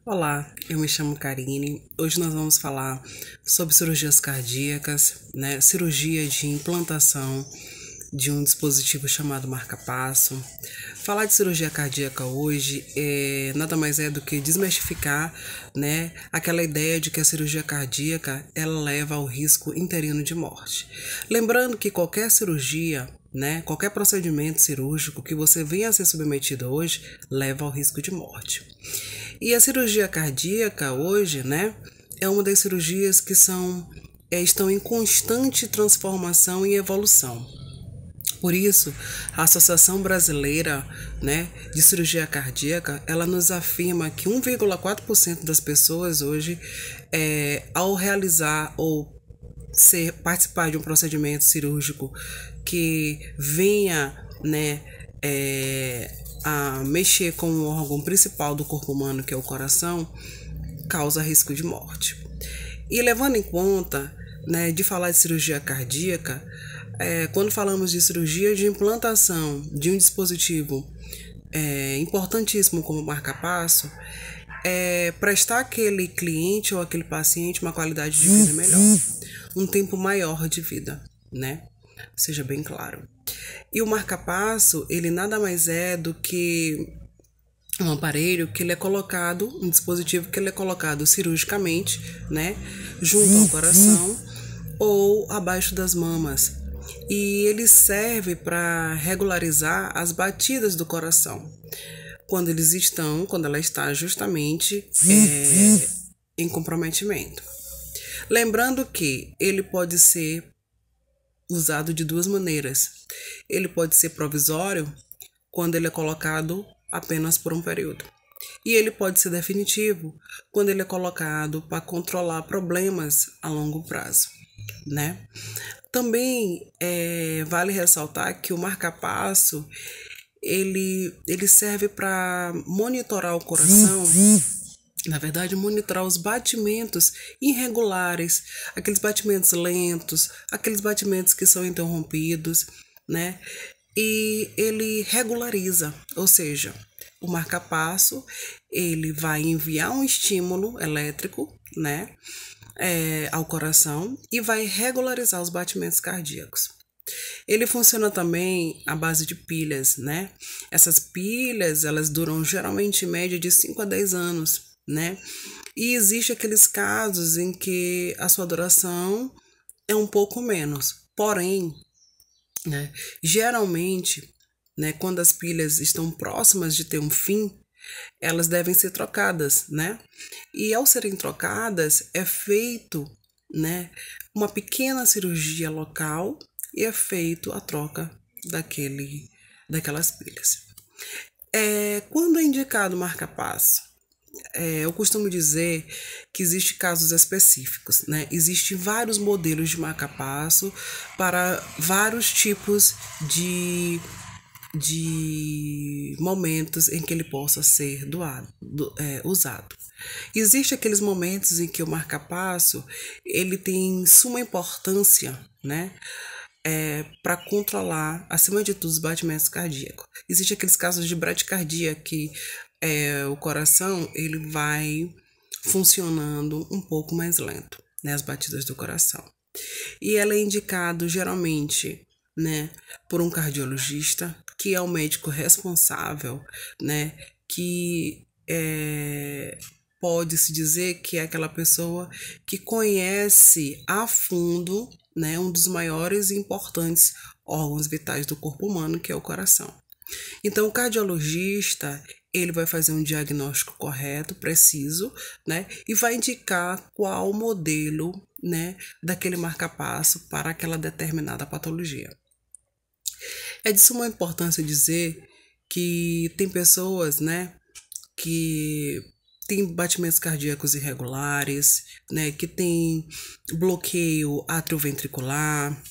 Olá, eu me chamo Karine. Hoje nós vamos falar sobre cirurgias cardíacas, né? Cirurgia de implantação de um dispositivo chamado marca-passo. Falar de cirurgia cardíaca hoje nada mais é do que desmistificar, né, aquela ideia de que a cirurgia cardíaca ela leva ao risco interino de morte. Lembrando que qualquer cirurgia, né, qualquer procedimento cirúrgico que você venha a ser submetido hoje leva ao risco de morte. E a cirurgia cardíaca hoje, né, é uma das cirurgias que estão em constante transformação e evolução. Por isso, a Associação Brasileira, né, de Cirurgia Cardíaca, ela nos afirma que 1,4% das pessoas hoje, ao realizar ou participar de um procedimento cirúrgico que venha, né, a mexer com o órgão principal do corpo humano, que é o coração, causa risco de morte. E levando em conta, né, de falar de cirurgia cardíaca, quando falamos de cirurgia de implantação de um dispositivo importantíssimo como marca-passo, prestar àquele cliente ou aquele paciente uma qualidade de vida melhor, um tempo maior de vida, né? Seja bem claro. E o marca-passo, ele nada mais é do que um aparelho que ele é colocado, um dispositivo que ele é colocado cirurgicamente, né, junto ao coração ou abaixo das mamas. E ele serve para regularizar as batidas do coração, quando ela está justamente em comprometimento. Lembrando que ele pode ser usado de duas maneiras. Ele pode ser provisório, quando ele é colocado apenas por um período. E ele pode ser definitivo, quando ele é colocado para controlar problemas a longo prazo, né? Também vale ressaltar que o marca-passo, ele serve para monitorar o coração, na verdade, monitorar os batimentos irregulares, aqueles batimentos lentos, aqueles batimentos que são interrompidos, né? E ele regulariza, ou seja, o marca-passo, ele vai enviar um estímulo elétrico, né, ao coração e vai regularizar os batimentos cardíacos. Ele funciona também à base de pilhas, né? Essas pilhas, elas duram geralmente em média de 5 a 10 anos, né? E existe aqueles casos em que a sua duração é um pouco menos. Porém, né, geralmente, né, quando as pilhas estão próximas de ter um fim, elas devem ser trocadas, né? E ao serem trocadas, é feito, né, uma pequena cirurgia local e é feito a troca daquelas pilhas. Quando é indicado marca-passo? Eu costumo dizer que existem casos específicos, né? Existem vários modelos de marca-passo para vários tipos de momentos em que ele possa ser usado. Existem aqueles momentos em que o marca-passo ele tem suma importância, né? Para controlar, acima de tudo, os batimentos cardíacos. Existem aqueles casos de bradicardia que o coração ele vai funcionando um pouco mais lento, né, as batidas do coração. E ela é indicado geralmente, né, por um cardiologista, que é o médico responsável, né, que pode-se dizer que é aquela pessoa que conhece a fundo, né, um dos maiores e importantes órgãos vitais do corpo humano, que é o coração. Então, o cardiologista, ele vai fazer um diagnóstico correto, preciso, né, e vai indicar qual modelo, né, daquele marca-passo para aquela determinada patologia. É de suma importância dizer que tem pessoas, né, que tem batimentos cardíacos irregulares, né, que tem bloqueio atrioventricular,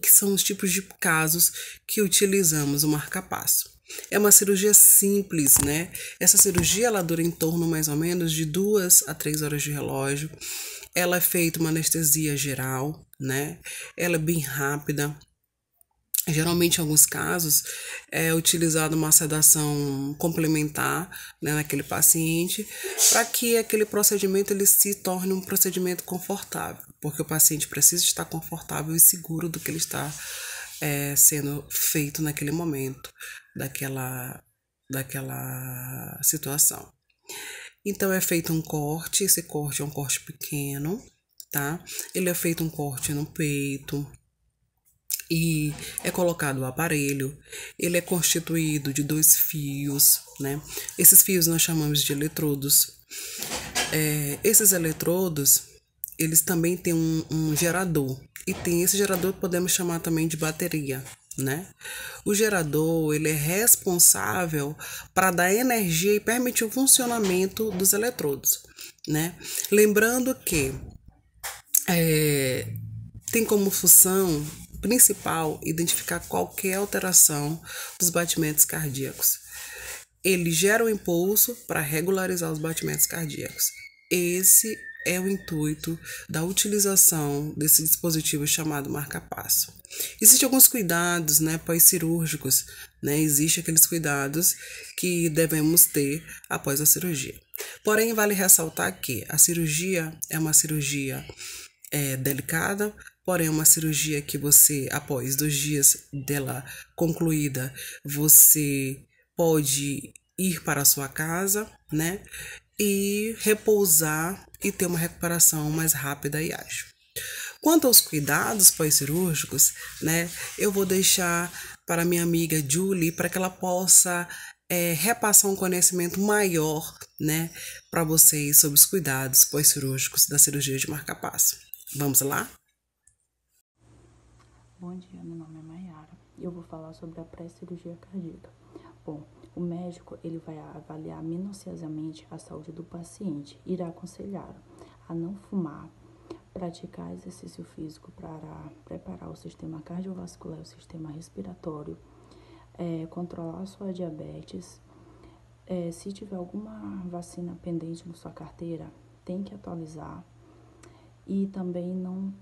que são os tipos de casos que utilizamos o marca-passo. É uma cirurgia simples, né? Essa cirurgia ela dura em torno mais ou menos de 2 a 3 horas de relógio. Ela é feita uma anestesia geral, né? Ela é bem rápida. Geralmente, em alguns casos, é utilizada uma sedação complementar, né, naquele paciente, para que aquele procedimento ele se torne um procedimento confortável, porque o paciente precisa estar confortável e seguro do que ele está sendo feito naquele momento, daquela situação. Então, é feito um corte, esse corte é um corte pequeno, tá? Ele é feito um corte no peito, e é colocado o aparelho. Ele é constituído de 2 fios, né? Esses fios nós chamamos de eletrodos. Esses eletrodos, eles também têm um gerador. E tem esse gerador que podemos chamar também de bateria, né? O gerador, ele é responsável para dar energia e permitir o funcionamento dos eletrodos, né? Lembrando que tem como função principal identificar qualquer alteração dos batimentos cardíacos. Ele gera um impulso para regularizar os batimentos cardíacos. Esse é o intuito da utilização desse dispositivo chamado marca-passo. Existem alguns cuidados, né, pós-cirúrgicos, né? Existem aqueles cuidados que devemos ter após a cirurgia. Porém, vale ressaltar que a cirurgia é uma cirurgia delicada, porém é uma cirurgia que você, após 2 dias dela concluída, você pode ir para a sua casa, né? E repousar e ter uma recuperação mais rápida e ágil. Quanto aos cuidados pós-cirúrgicos, né? Eu vou deixar para minha amiga Julie para que ela possa repassar um conhecimento maior, né, para vocês sobre os cuidados pós-cirúrgicos da cirurgia de marca-passo. Vamos lá? Bom dia, meu nome é Mayara e eu vou falar sobre a pré-cirurgia cardíaca. Bom, o médico ele vai avaliar minuciosamente a saúde do paciente, irá aconselhar a não fumar, praticar exercício físico para preparar o sistema cardiovascular e o sistema respiratório, controlar a sua diabetes. Se tiver alguma vacina pendente na sua carteira, tem que atualizar. E também não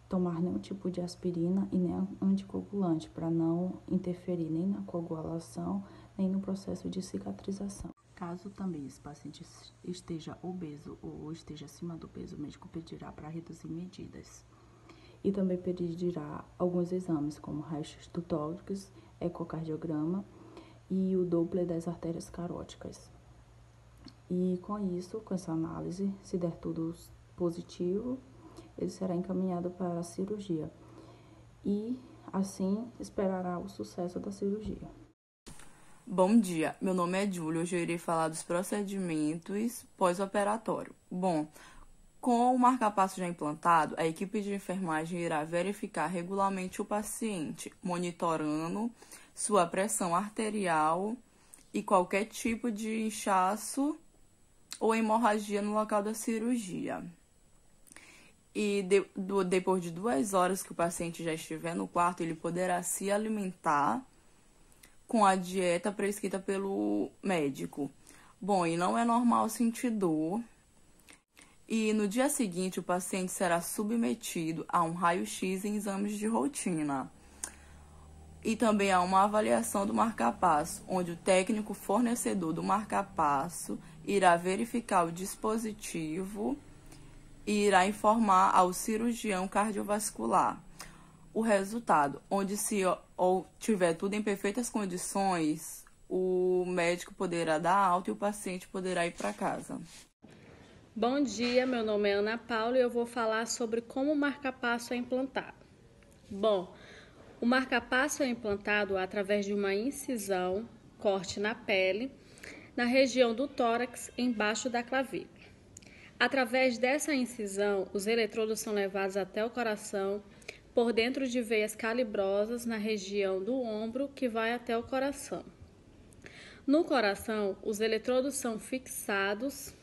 tomar nenhum tipo de aspirina e nem anticoagulante para não interferir nem na coagulação, nem no processo de cicatrização. Caso também esse paciente esteja obeso ou esteja acima do peso, o médico pedirá para reduzir medidas. E também pedirá alguns exames, como raio-x do tórax, ecocardiograma e o Doppler das artérias caróticas. E com isso, com essa análise, se der tudo positivo, ele será encaminhado para a cirurgia e, assim, esperará o sucesso da cirurgia. Bom dia, meu nome é Júlia, hoje eu irei falar dos procedimentos pós-operatório. Bom, com o marca-passo já implantado, a equipe de enfermagem irá verificar regularmente o paciente, monitorando sua pressão arterial e qualquer tipo de inchaço ou hemorragia no local da cirurgia. E depois de 2 horas que o paciente já estiver no quarto, ele poderá se alimentar com a dieta prescrita pelo médico. Bom, e não é normal sentir dor. E no dia seguinte, o paciente será submetido a um raio-x em exames de rotina. E também há uma avaliação do marca-passo, onde o técnico fornecedor do marca-passo irá verificar o dispositivo e irá informar ao cirurgião cardiovascular o resultado, onde se ou tiver tudo em perfeitas condições, o médico poderá dar alta e o paciente poderá ir para casa. Bom dia, meu nome é Ana Paula e eu vou falar sobre como o marca-passo é implantado. Bom, o marca-passo é implantado através de uma incisão, corte na pele, na região do tórax, embaixo da clavícula. Através dessa incisão, os eletrodos são levados até o coração, por dentro de veias calibrosas na região do ombro, que vai até o coração. No coração, os eletrodos são fixados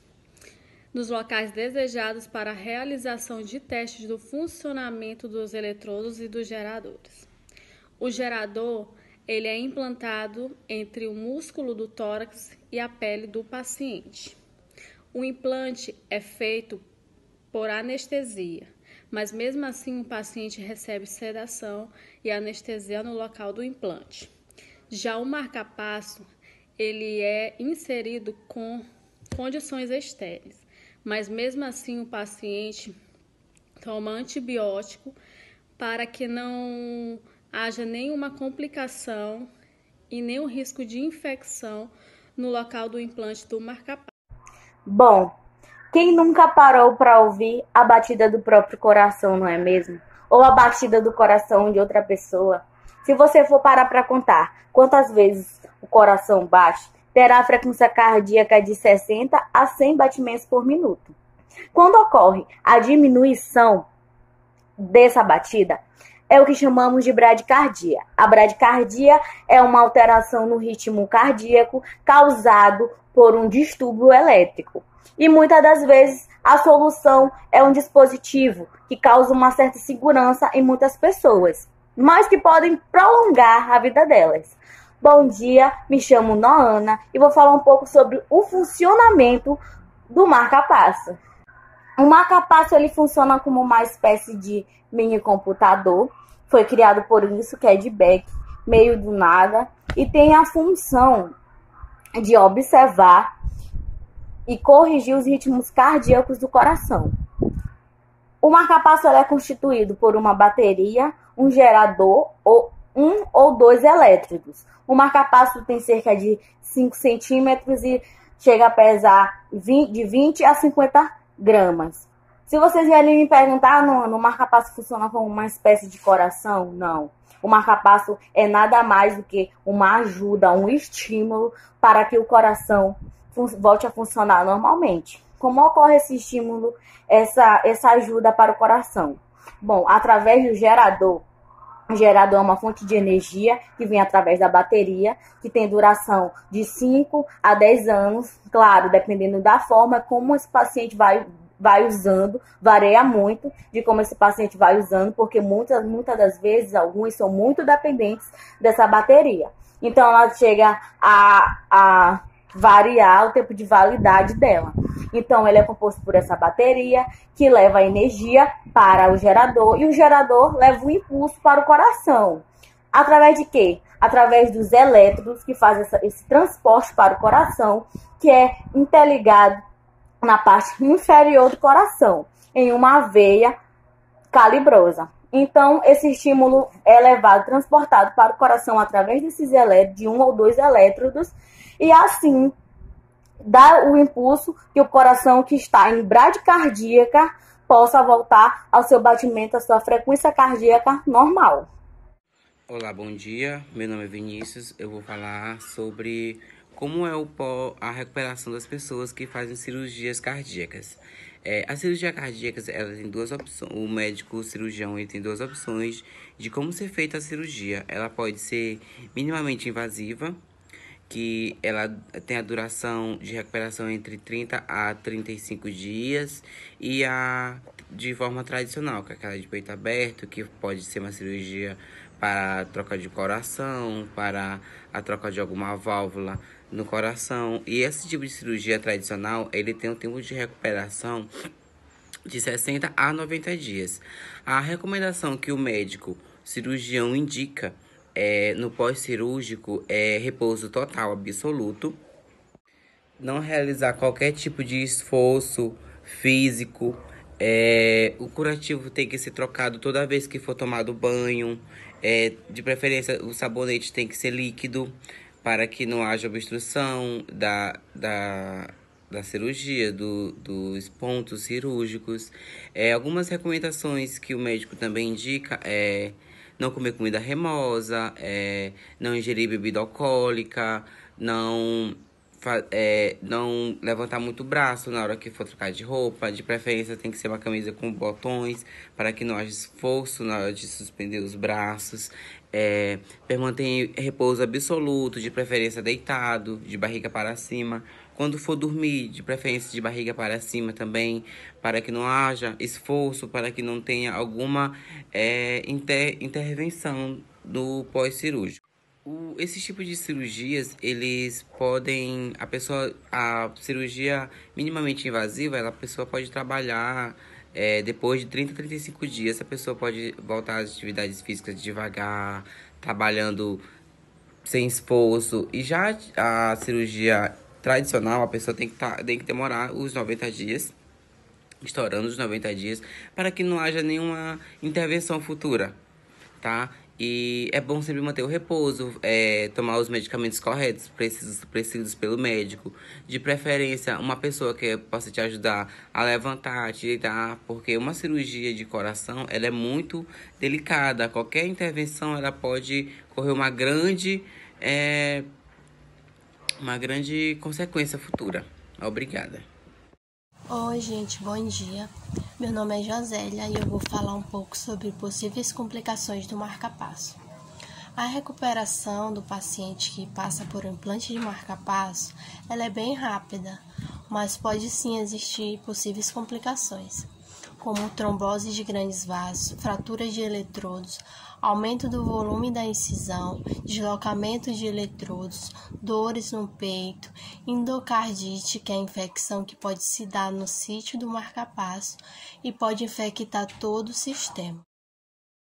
nos locais desejados para a realização de testes do funcionamento dos eletrodos e dos geradores. O gerador ele é implantado entre o músculo do tórax e a pele do paciente. O implante é feito por anestesia, mas mesmo assim o paciente recebe sedação e anestesia no local do implante. Já o marca-passo, ele é inserido com condições estéreis, mas mesmo assim o paciente toma antibiótico para que não haja nenhuma complicação e nenhum risco de infecção no local do implante do marca-passo. Bom, quem nunca parou para ouvir a batida do próprio coração, não é mesmo? Ou a batida do coração de outra pessoa? Se você for parar para contar quantas vezes o coração bate, terá a frequência cardíaca de 60 a 100 batimentos por minuto. Quando ocorre a diminuição dessa batida, é o que chamamos de bradicardia. A bradicardia é uma alteração no ritmo cardíaco causado por um distúrbio elétrico. E muitas das vezes a solução é um dispositivo que causa uma certa segurança em muitas pessoas, mas que podem prolongar a vida delas. Bom dia, me chamo Noana e vou falar um pouco sobre o funcionamento do marca-passo. O marca-passo ele funciona como uma espécie de mini computador. Foi criado por isso, que é de Beck, meio do nada, e tem a função de observar e corrigir os ritmos cardíacos do coração. O marca-passo é constituído por uma bateria, um gerador ou um ou dois elétrodos. O marca-passo tem cerca de 5 centímetros e chega a pesar de 20 a 50 gramas. Se vocês vierem me perguntar, no marca-passo funciona como uma espécie de coração? Não. O marca-passo é nada mais do que uma ajuda, um estímulo para que o coração volte a funcionar normalmente. Como ocorre esse estímulo, essa ajuda para o coração? Bom, através do gerador. O gerador é uma fonte de energia que vem através da bateria, que tem duração de 5 a 10 anos. Claro, dependendo da forma como esse paciente vai usando, varia muito de como esse paciente vai usando, porque muitas das vezes, alguns são muito dependentes dessa bateria. Então, ela chega a variar o tempo de validade dela. Então, ele é composto por essa bateria, que leva a energia para o gerador, e o gerador leva o impulso para o coração. Através de quê? Através dos elétrodos, que fazem esse transporte para o coração, que é interligado na parte inferior do coração, em uma veia calibrosa. Então, esse estímulo é levado, transportado para o coração através desses elétrodos, de um ou dois elétrodos, e assim dá o impulso que o coração que está em bradicardíaca possa voltar ao seu batimento, à sua frequência cardíaca normal. Olá, bom dia. Meu nome é Vinícius. Eu vou falar sobre como é a recuperação das pessoas que fazem cirurgias cardíacas. A cirurgia cardíaca, ela tem duas opções. O médico cirurgião ele tem duas opções de como ser feita a cirurgia. Ela pode ser minimamente invasiva, que ela tem a duração de recuperação entre 30 a 35 dias, e a de forma tradicional, que é aquela de peito aberto, que pode ser uma cirurgia para a troca de coração, para a troca de alguma válvula no coração. E esse tipo de cirurgia tradicional, ele tem um tempo de recuperação de 60 a 90 dias. A recomendação que o médico cirurgião indica no pós-cirúrgico é repouso total absoluto, não realizar qualquer tipo de esforço físico, o curativo tem que ser trocado toda vez que for tomado banho, de preferência o sabonete tem que ser líquido para que não haja obstrução da cirurgia, dos pontos cirúrgicos. Algumas recomendações que o médico também indica não comer comida remosa, não ingerir bebida alcoólica, não levantar muito o braço na hora que for trocar de roupa. De preferência tem que ser uma camisa com botões para que não haja esforço na hora de suspender os braços. Permanter repouso absoluto, de preferência deitado, de barriga para cima. Quando for dormir, de preferência de barriga para cima também, para que não haja esforço, para que não tenha alguma intervenção do pós-cirúrgico. Esses tipos de cirurgias, eles podem... A cirurgia minimamente invasiva, a pessoa pode trabalhar depois de 30 a 35 dias, a pessoa pode voltar às atividades físicas devagar, trabalhando sem esforço. E já a cirurgia tradicional, a pessoa tem que demorar os 90 dias, estourando os 90 dias, para que não haja nenhuma intervenção futura, tá? E é bom sempre manter o repouso, tomar os medicamentos corretos, prescritos pelo médico. De preferência, uma pessoa que possa te ajudar a levantar, a te deitar, porque uma cirurgia de coração, ela é muito delicada. Qualquer intervenção, ela pode correr uma grande consequência futura. Obrigada. Oi, gente, bom dia. Meu nome é Josélia e eu vou falar um pouco sobre possíveis complicações do marca-passo. A recuperação do paciente que passa por um implante de marca-passo, ela é bem rápida, mas pode sim existir possíveis complicações, como trombose de grandes vasos, fraturas de eletrodos, aumento do volume da incisão, deslocamento de eletrodos, dores no peito, endocardite, que é a infecção que pode se dar no sítio do marca-passo e pode infectar todo o sistema.